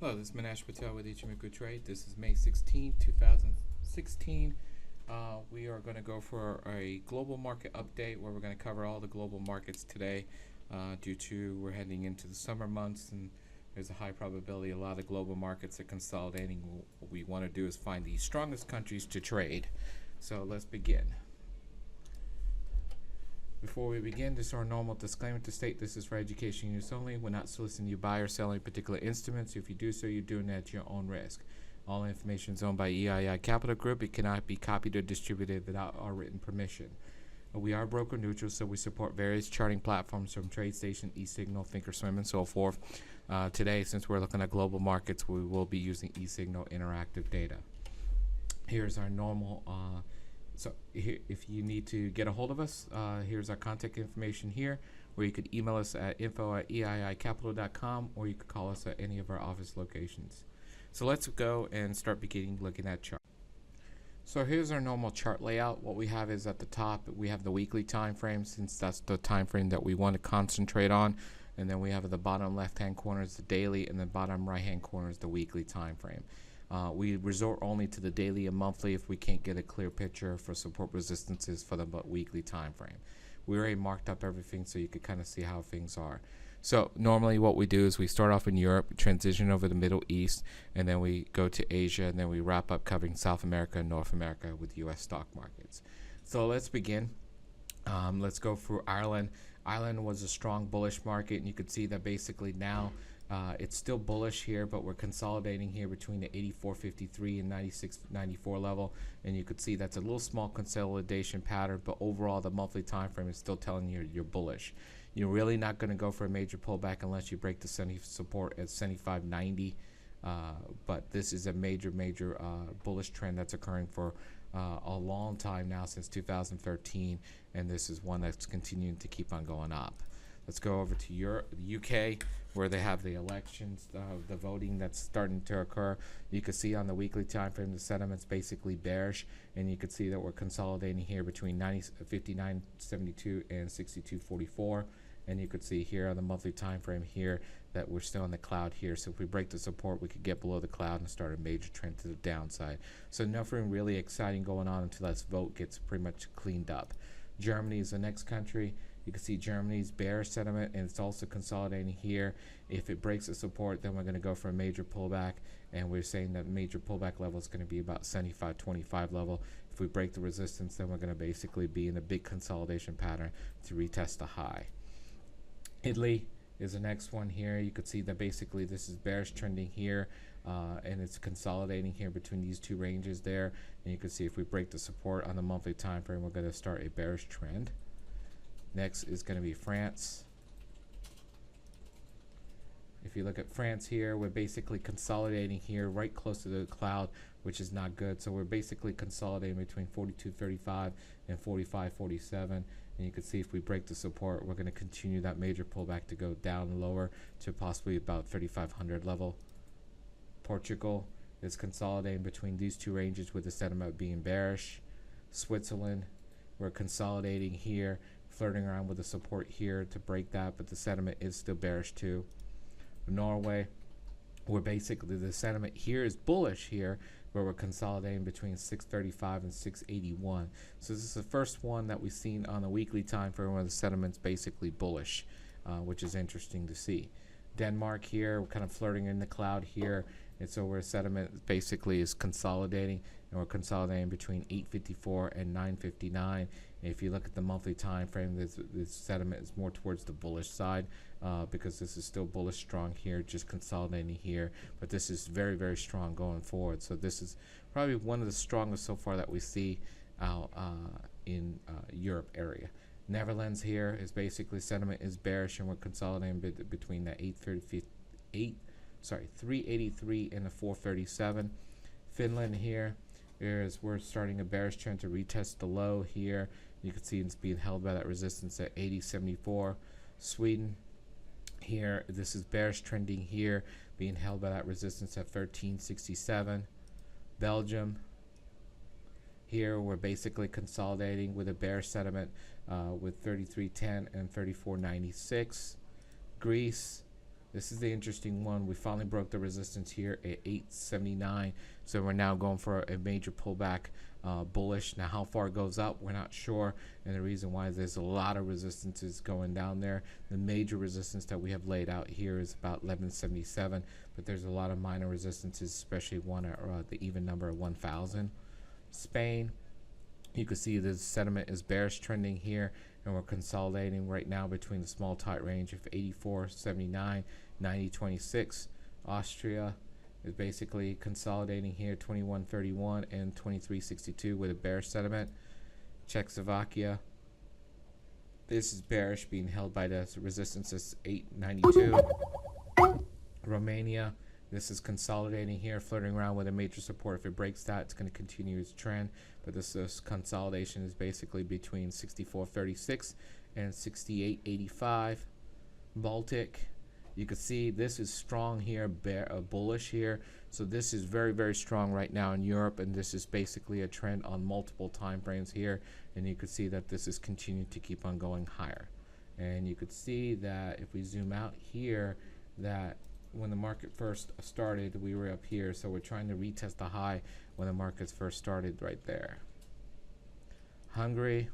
Hello, this is Manash Patel with Ichimoku Trade. This is May 16, 2016. We are going to go for a global market update where we're going to cover all the global markets today due to we're heading into the summer months and there's a high probability a lot of global markets are consolidating. What we want to do is find the strongest countries to trade. So let's begin. Before we begin, this is our normal disclaimer to state this is for education use only. We're not soliciting you to buy or sell any particular instruments. If you do so, you're doing it at your own risk. All information is owned by EII Capital Group. It cannot be copied or distributed without our written permission. We are broker neutral, so we support various charting platforms from TradeStation, eSignal, Thinkorswim, and so forth. Today, since we're looking at global markets, we will be using eSignal interactive data. Here's our normal so here, if you need to get a hold of us, here's our contact information here, where you could email us at info@eiicapital.com, or you could call us at any of our office locations. So let's go and start beginning looking at chart. So here's our normal chart layout. What we have is at the top, we have the weekly time frame, since that's the time frame that we want to concentrate on. And then we have at the bottom left-hand corner is the daily, and the bottom right-hand corner is the weekly time frame. We resort only to the daily and monthly if we can't get a clear picture for support resistances for the weekly time frame. We already marked up everything so you could kind of see how things are. So normally what we do is we start off in Europe, transition over the Middle East, and then we go to Asia, and then we wrap up covering South America and North America with U.S. stock markets. So let's begin. Let's go through Ireland. Ireland was a strong bullish market, and you could see that basically now it's still bullish here, but we're consolidating here between the 84.53 and 96.94 level, and you could see that's a little small consolidation pattern, but overall the monthly time frame is still telling you you're bullish. You're really not going to go for a major pullback unless you break the support at 75.90, but this is a major bullish trend that's occurring for a long time now, since 2013, and this is one that's continuing to keep on going up. Let's go over to Europe, the UK, where they have the elections, the voting that's starting to occur. You can see on the weekly time frame the sentiment's basically bearish, and you can see that we're consolidating here between 59.72 and 62.44. And you could see here on the monthly time frame here that we're still in the cloud here. So if we break the support, we could get below the cloud and start a major trend to the downside. So nothing really exciting going on until this vote gets pretty much cleaned up. Germany is the next country. You can see Germany's bearish sentiment, and it's also consolidating here. If it breaks the support, then we're going to go for a major pullback, and we're saying that major pullback level is going to be about 75.25 level. If we break the resistance, then we're going to basically be in a big consolidation pattern to retest the high. Italy is the next one here. You could see that basically this is bearish trending here, and it's consolidating here between these two ranges there. And you can see if we break the support on the monthly time frame, we're going to start a bearish trend. Next is going to be France. If you look at France here, we're basically consolidating here right close to the cloud, which is not good. So we're basically consolidating between 42.35 and 45.47. And you can see if we break the support, we're going to continue that major pullback to go down lower to possibly about 3,500 level. Portugal is consolidating between these two ranges with the sentiment being bearish. Switzerland, we're consolidating here, flirting around with the support here to break that, but the sentiment is still bearish too. Norway, where basically the sentiment here is bullish here, where we're consolidating between 635 and 681. So this is the first one that we've seen on the weekly time frame where the sentiment's basically bullish, which is interesting to see. Denmark here, we're kind of flirting in the cloud here, and so where sentiment basically is consolidating, and we're consolidating between 854 and 959. And if you look at the monthly time frame, this sentiment is more towards the bullish side, because this is still bullish strong here, just consolidating here, but this is very strong going forward. So this is probably one of the strongest so far that we see out in Europe area. Netherlands here is basically sentiment is bearish, and we're consolidating between the 383 and the 437. Finland here is we're starting a bearish trend to retest the low here. You can see it's being held by that resistance at 80.74. Sweden here, this is bearish trending here, being held by that resistance at 13.67. Belgium here, we're basically consolidating with a bearish sentiment with 33.10 and 34.96. Greece, This is the interesting one. We finally broke the resistance here at 879, so we're now going for a major pullback, bullish. Now how far it goes up, we're not sure, and the reason why is there's a lot of resistances going down there. The major resistance that we have laid out here is about 1177, but there's a lot of minor resistances, especially one at the even number of 1000. Spain, you can see the sentiment is bearish trending here, and we're consolidating right now between the small tight range of 84.79, 90.26. Austria is basically consolidating here 21.31 and 23.62 with a bearish sentiment. Czechoslovakia, this is bearish, being held by the resistance is 8.92. Romania, this is consolidating here, flirting around with a major support. If it breaks that, it's going to continue its trend. But this consolidation is basically between 64.36 and 68.85. Baltic, you can see this is strong here, bullish here. So this is very, very strong right now in Europe, and this is basically a trend on multiple time frames here. And you can see that this is continuing to keep on going higher. And you could see that if we zoom out here, that when the market first started, we were up here, so we're trying to retest the high when the markets first started right there. Hungary,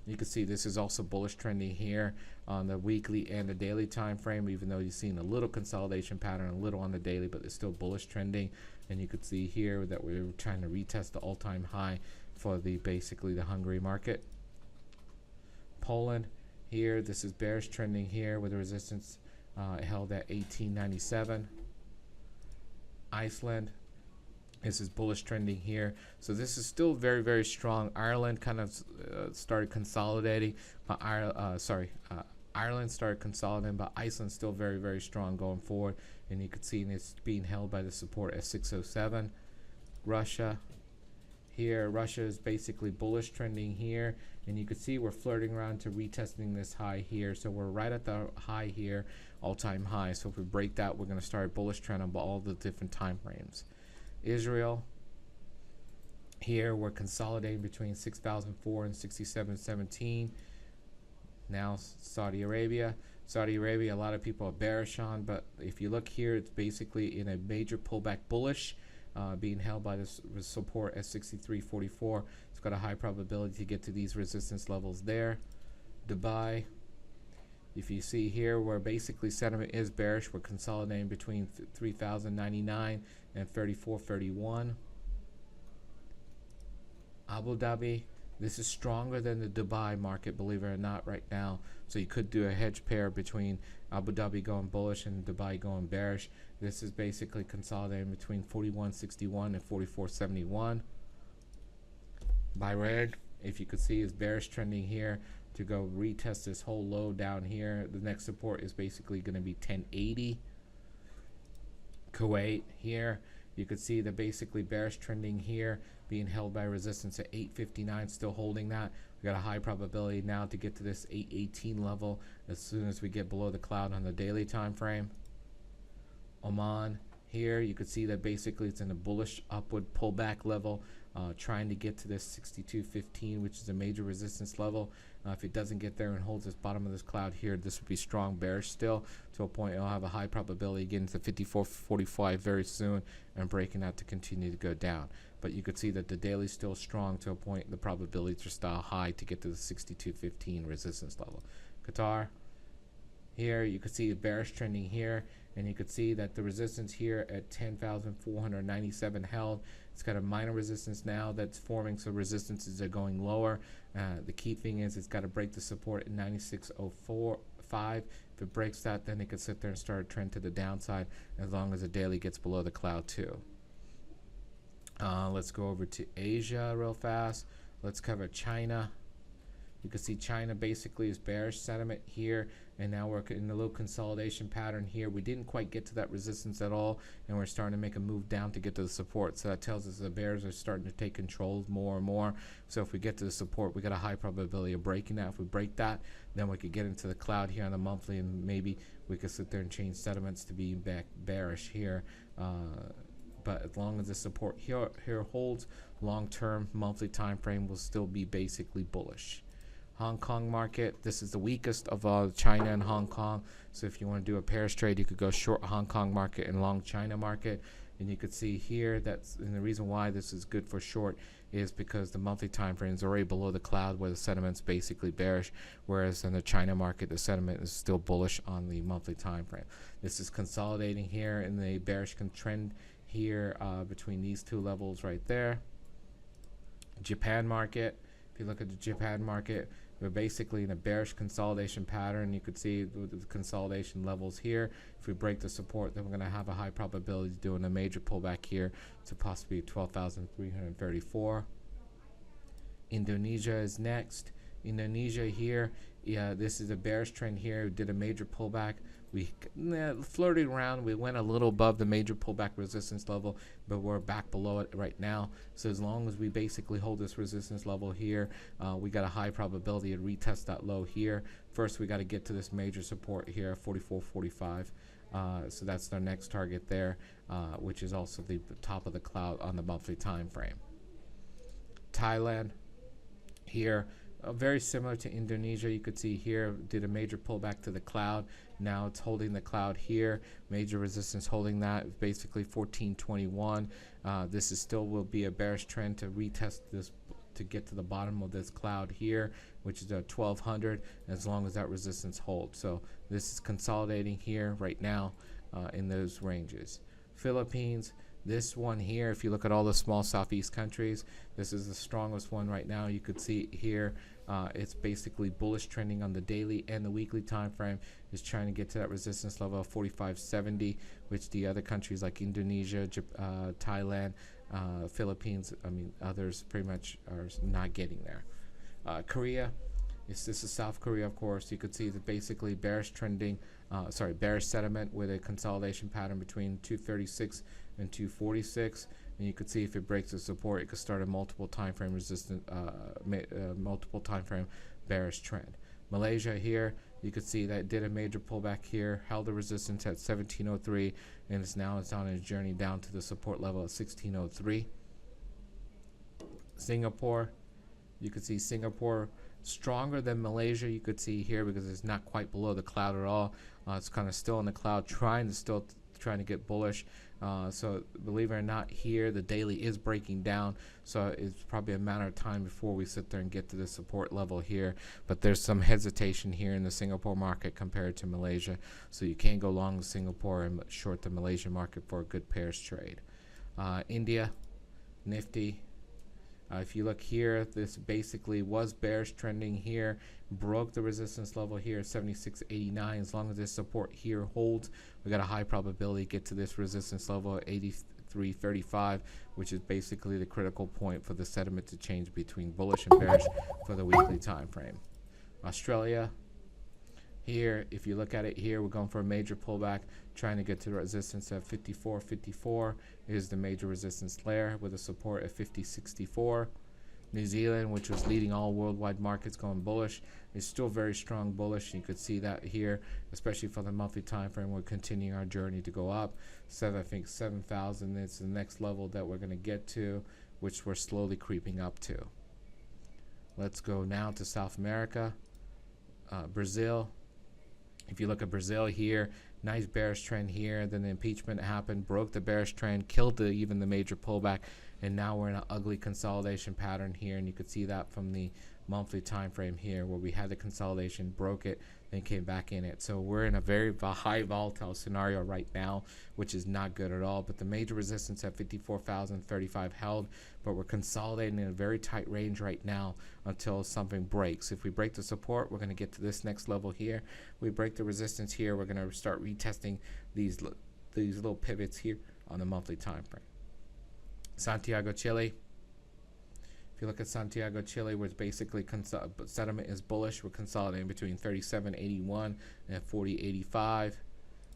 you can see this is also bullish trending here on the weekly and the daily time frame, even though you've seen a little consolidation pattern, a little on the daily, but it's still bullish trending. And you could see here that we're trying to retest the all-time high for the basically the Hungary market. Poland, here, this is bearish trending here with the resistance held at 1897. Iceland, this is bullish trending here, so this is still very, very strong. Ireland kind of started consolidating, but Ireland started consolidating, but Iceland still very, very strong going forward. And you can see it's being held by the support at 607. Russia, here, Russia is basically bullish trending here, and you can see we're flirting around to retesting this high here. So we're right at the high here, all-time high. So if we break that, we're going to start a bullish trend on all the different time frames. Israel, here we're consolidating between 6,004 and 67.17. Now Saudi Arabia, a lot of people are bearish on, but if you look here, it's basically in a major pullback bullish, being held by this support at 63.44. It's got a high probability to get to these resistance levels there. Dubai, if you see here where basically sentiment is bearish, we're consolidating between 3,099 and 34.31. Abu Dhabi, this is stronger than the Dubai market, believe it or not, right now. So you could do a hedge pair between Abu Dhabi going bullish and Dubai going bearish. This is basically consolidating between 41.61 and 44.71. Bahrain, if you could see, is bearish trending here to go retest this whole low down here. The next support is basically going to be 1080. Kuwait, here you could see the basically bearish trending here, being held by resistance at 859, still holding that. We got a high probability now to get to this 818 level as soon as we get below the cloud on the daily time frame. Oman, here you could see that basically it's in a bullish upward pullback level, trying to get to this 62.15, which is a major resistance level. If it doesn't get there and holds this bottom of this cloud here, this would be strong bearish still, to a point it'll have a high probability getting to 54.45 very soon and breaking out to continue to go down. But you could see that the daily is still strong to a point the probabilities are still high to get to the 62.15 resistance level. Qatar, here you could see a bearish trending here, and you could see that the resistance here at 10,497 held. It's got a minor resistance now that's forming, so resistances are going lower. The key thing is it's got to break the support at 96.05. If it breaks that, then it could sit there and start a trend to the downside, as long as the daily gets below the cloud too. Let's go over to Asia real fast. Let's cover China. You can see China basically is bearish sentiment here, and now we're in a little consolidation pattern here. We didn't quite get to that resistance at all, and we're starting to make a move down to get to the support. So that tells us the bears are starting to take control more and more. So if we get to the support, we got a high probability of breaking that. If we break that, then we could get into the cloud here on the monthly, and maybe we could sit there and change sentiments to be back bearish here. But as long as the support here holds, long-term monthly time frame will still be basically bullish. Hong Kong market, this is the weakest of all, China and Hong Kong. So if you want to do a pairs trade, you could go short Hong Kong market and long China market. And you could see here and the reason why this is good for short is because the monthly time frame is already below the cloud where the sentiment's basically bearish, whereas in the China market the sentiment is still bullish on the monthly time frame. This is consolidating here in the bearish trend here between these two levels right there. Japan market, if you look at the Japan market, we're basically in a bearish consolidation pattern. You could see the consolidation levels here. If we break the support, then we're going to have a high probability of doing a major pullback here to possibly 12,334. Indonesia is next. Indonesia here, yeah, this is a bearish trend here. We did a major pullback. We flirted around. We went a little above the major pullback resistance level, but we're back below it right now. So as long as we basically hold this resistance level here, we got a high probability to retest that low here. First, we got to get to this major support here, 44.45. So that's our next target there, which is also the top of the cloud on the monthly time frame. Thailand here, very similar to Indonesia. You could see here did a major pullback to the cloud. Now it's holding the cloud here. Major resistance holding that, basically 1421. This is still will be a bearish trend to retest this to get to the bottom of this cloud here, which is at 1200, as long as that resistance holds. So this is consolidating here right now in those ranges. Philippines, this one here, if you look at all the small Southeast countries, this is the strongest one right now. You could see here it's basically bullish trending on the daily and the weekly time frame. Is trying to get to that resistance level of 45.70, which the other countries like Indonesia, Thailand, Philippines, I mean others pretty much are not getting there. Korea, this is South Korea, of course. You could see that basically bearish trending, bearish sentiment with a consolidation pattern between 236 and 246, and you could see if it breaks the support, it could start a multiple time frame resistant, multiple time frame bearish trend. Malaysia here, you could see that it did a major pullback here, held the resistance at 1703, and it's on its journey down to the support level of 1603. Singapore, you could see Singapore stronger than Malaysia. You could see here because it's not quite below the cloud at all. It's kind of still in the cloud, trying to get bullish. So believe it or not, here the daily is breaking down, so it's probably a matter of time before we sit there and get to the support level here. But there's some hesitation here in the Singapore market compared to Malaysia, so you can't go long Singapore and short the Malaysian market for a good pairs trade. India, Nifty. If you look here, this basically was bearish trending here, broke the resistance level here, 76.89. As long as this support here holds, we got a high probability to get to this resistance level at 83.35, which is basically the critical point for the sentiment to change between bullish and bearish for the weekly time frame. Australia, here, if you look at it here, we're going for a major pullback, trying to get to the resistance at 54.54 is the major resistance layer with a support at 50.64. New Zealand, which was leading all worldwide markets going bullish, is still very strong bullish. You could see that here, especially for the monthly time frame. We're continuing our journey to go up. I think 7,000 is the next level that we're going to get to, which we're slowly creeping up to. Let's go now to South America. Brazil. If you look at Brazil here, nice bearish trend here, then the impeachment happened, broke the bearish trend, killed even the major pullback, and now we're in an ugly consolidation pattern here, and you could see that from the monthly time frame here where we had the consolidation, broke it, then came back in it. So we're in a very high volatile scenario right now, which is not good at all. But the major resistance at 54,035 held, but we're consolidating in a very tight range right now until something breaks. If we break the support, we're going to get to this next level here. We break the resistance here, we're going to start retesting these little pivots here on the monthly time frame. Santiago, Chile. If you look at Santiago, Chile, where it's basically sentiment is bullish, we're consolidating between 37.81 and 40.85.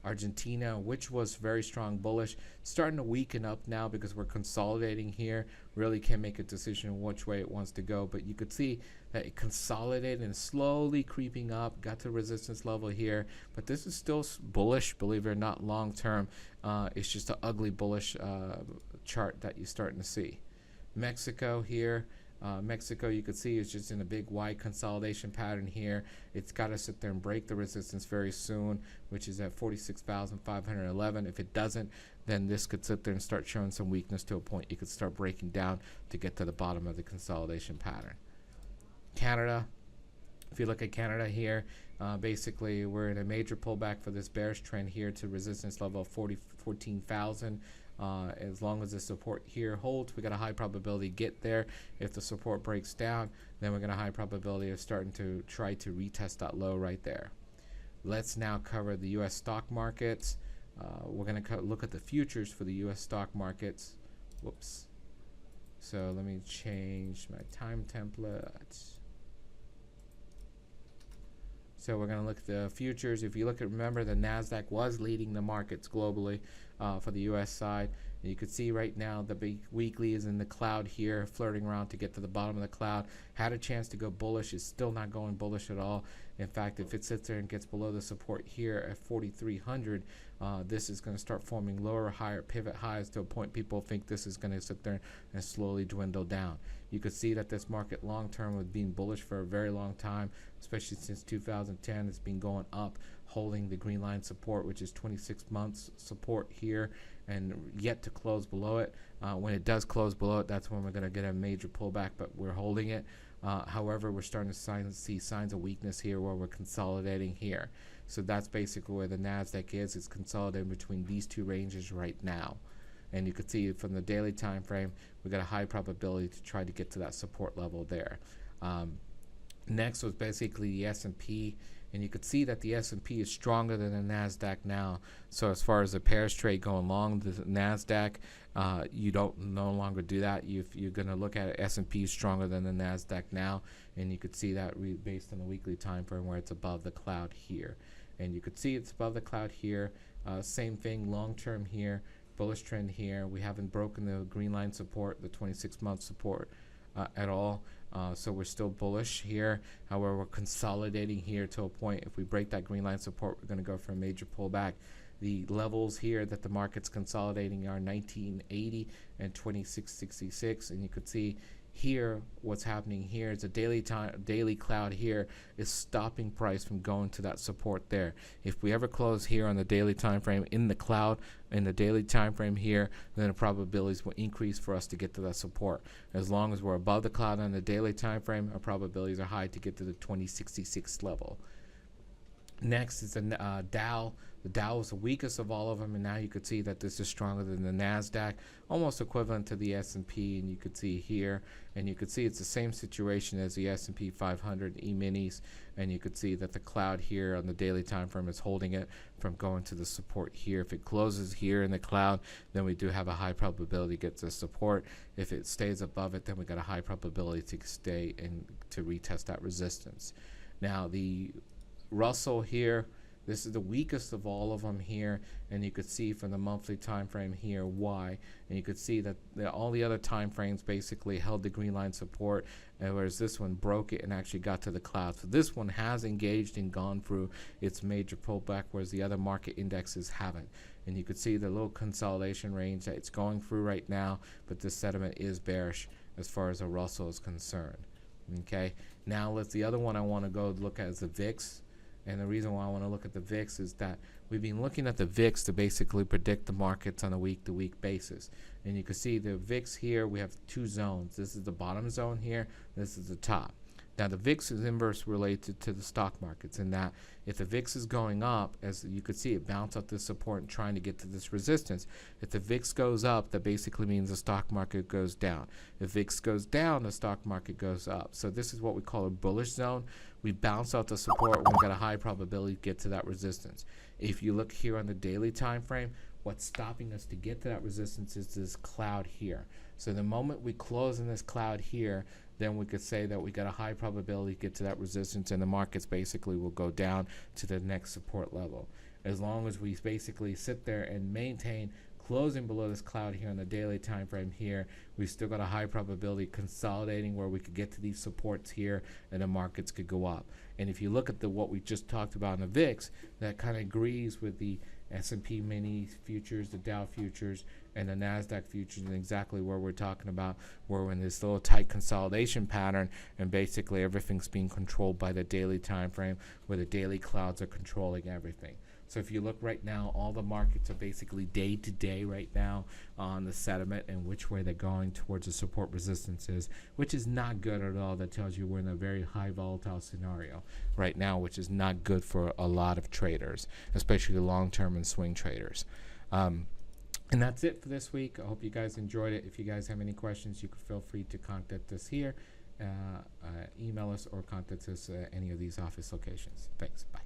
Argentina, which was very strong bullish, starting to weaken up now because we're consolidating here. Really can't make a decision which way it wants to go, but you could see that it consolidated and slowly creeping up, got to resistance level here, but this is still bullish, believe it or not, long term. It's just an ugly bullish chart that you're starting to see. Mexico here, Mexico, you could see, is just in a big wide consolidation pattern here. It's got to sit there and break the resistance very soon, which is at 46,511. If it doesn't, then this could sit there and start showing some weakness to a point. You could start breaking down to get to the bottom of the consolidation pattern. Canada, if you look at Canada here, basically we're in a major pullback for this bearish trend here to resistance level of 14,000. As long as the support here holds, we got a high probability to get there. If the support breaks down, then we're going to high probability of starting to try to retest that low right there. Let's now cover the U.S. stock markets. We're going to look at the futures for the U.S. stock markets. Whoops. So let me change my time template. So we're going to look at the futures. If you look at, remember, the NASDAQ was leading the markets globally for the U.S. side. And you can see right now the big weekly is in the cloud here, flirting around to get to the bottom of the cloud. Had a chance to go bullish. It's still not going bullish at all. In fact, if it sits there and gets below the support here at 4,300, this is going to start forming lower, higher pivot highs to a point people think this is going to sit there and slowly dwindle down. You could see that this market long term was being bullish for a very long time, especially since 2010. It's been going up, holding the green line support, which is 26 months support here, and yet to close below it. When it does close below it, that's when we're going to get a major pullback, but we're holding it. However, we're starting to see signs of weakness here where we're consolidating here. So that's basically where the NASDAQ is. It's consolidating between these two ranges right now. And you can see from the daily time frame, we got a high probability to try to get to that support level there. Next was basically the S&P, and you could see that the S&P is stronger than the NASDAQ now. So as far as the pairs trade going long, the NASDAQ, you don't no longer do that. You're going to look at it, S&P is stronger than the NASDAQ now, and you could see that based on the weekly time frame where it's above the cloud here. And you could see it's above the cloud here. Same thing long term here, bullish trend here. We haven't broken the green line support, the 26-month support at all. So we're still bullish here. However, we're consolidating here to a point. If we break that green line support, we're going to go for a major pullback. The levels here that the market's consolidating are 1980 and 2666, and you could see here what's happening here is a daily cloud here is stopping price from going to that support there. If we ever close here on the daily time frame in the cloud in the daily time frame here, then the probabilities will increase for us to get to that support. As long as we're above the cloud on the daily time frame, our probabilities are high to get to the 2066 level. Next is the Dow. The Dow is the weakest of all of them, and now you could see that this is stronger than the NASDAQ, almost equivalent to the S&P, and you could see here, and you could see it's the same situation as the S&P 500 E-minis, and you could see that the cloud here on the daily time frame is holding it from going to the support here. If it closes here in the cloud, then we do have a high probability to get to support. If it stays above it, then we got a high probability to stay and to retest that resistance. Now the Russell here, this is the weakest of all of them here, and you could see from the monthly time frame here why, and you could see that all the other time frames basically held the green line support, whereas this one broke it and actually got to the cloud. So this one has engaged and gone through its major pullback, whereas the other market indexes haven't. And you could see the little consolidation range that it's going through right now, but this sentiment is bearish as far as the Russell is concerned. Okay, now the other one I want to go look at is the VIX. And the reason why I want to look at the VIX is that we've been looking at the VIX to basically predict the markets on a week-to-week basis. And you can see the VIX here, we have two zones. This is the bottom zone here. This is the top. Now, the VIX is inverse related to the stock markets in that if the VIX is going up, as you could see, it bounced up this support and trying to get to this resistance. If the VIX goes up, that basically means the stock market goes down. If VIX goes down, the stock market goes up. So this is what we call a bullish zone. We bounce out the support when we've got a high probability to get to that resistance. If you look here on the daily time frame, what's stopping us to get to that resistance is this cloud here. So the moment we close in this cloud here, then we could say that we got a high probability to get to that resistance, and the markets basically will go down to the next support level. As long as we basically sit there and maintain closing below this cloud here on the daily time frame here, we've still got a high probability consolidating where we could get to these supports here and the markets could go up. And if you look at what we just talked about in the VIX, that kind of agrees with the S&P mini futures, the Dow futures, and the NASDAQ futures, and exactly where we're talking about, where we're in this little tight consolidation pattern, and basically everything's being controlled by the daily time frame, where the daily clouds are controlling everything. So if you look right now, all the markets are basically day to day right now on the sentiment and which way they're going towards the support resistances, which is not good at all. That tells you we're in a very high volatile scenario right now, which is not good for a lot of traders, especially long-term and swing traders. And that's it for this week. I hope you guys enjoyed it. If you guys have any questions, you can feel free to contact us here, email us, or contact us at any of these office locations. Thanks. Bye.